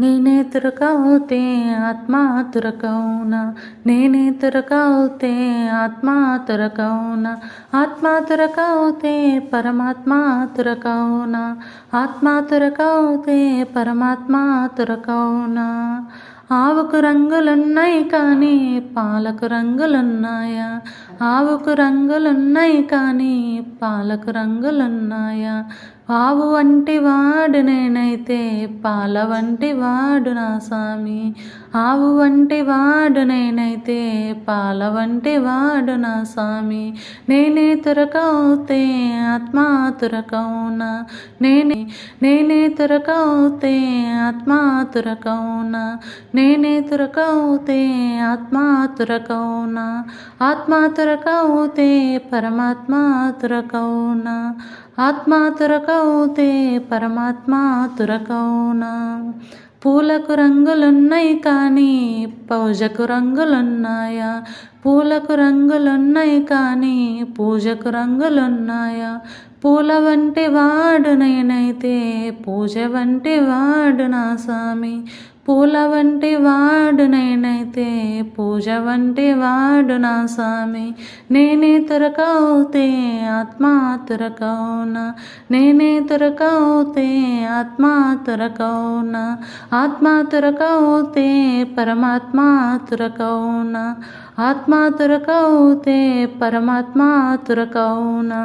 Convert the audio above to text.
నేనే తురకవుతే ఆత్మ తురకవునా, నేనే తురకవుతే ఆత్మ తురకవునా, ఆత్మ తురకవుతే పరమాత్మ తురకవునా, ఆత్మ తురకవుతే పరమాత్మ తురకవునా. ఆవుకు రంగులున్నాయి కానీ పాలకు రంగులున్నాయా, ఆవుకు రంగులున్నాయి కానీ పాలకు రంగులున్నాయా. ఆవు వంటి వాడు నేనైతే పాల వంటి వాడు నా స్వామి, ఆవు వంటి వాడు నేనైతే పాల వంటి వాడు నా స్వామి. నేనే తురకవుతే ఆత్మ తురకవునా, నేనే తురకవుతే ఆత్మ తురకవునా, నేనే తురకవుతే ఆత్మ తురకవునా, ఆత్మ తురకవుతే పరమాత్మ తురకవునా, ఆత్మ తురకవుతే పరమాత్మ తురకవునా. పూలకు రంగులున్నాయి కానీ పూజకు రంగులున్నాయా, పూలకు రంగులున్నాయి కానీ పూజకు రంగులున్నాయా. పూల వంటి వాడు నేనైతే పూజ వంటి వాడు నా స్వామి, పూల వంటి వాడు నేనైతే పూజ వంటి వాడు నా స్వామి. నేనే తురకవుతే ఆత్మ తురకవునా, నేనే తురకవుతే ఆత్మ తురకవునా, ఆత్మ తురకవుతే పరమాత్మ తురకవునా, ఆత్మ తురకవుతే పరమాత్మ తురకవునా.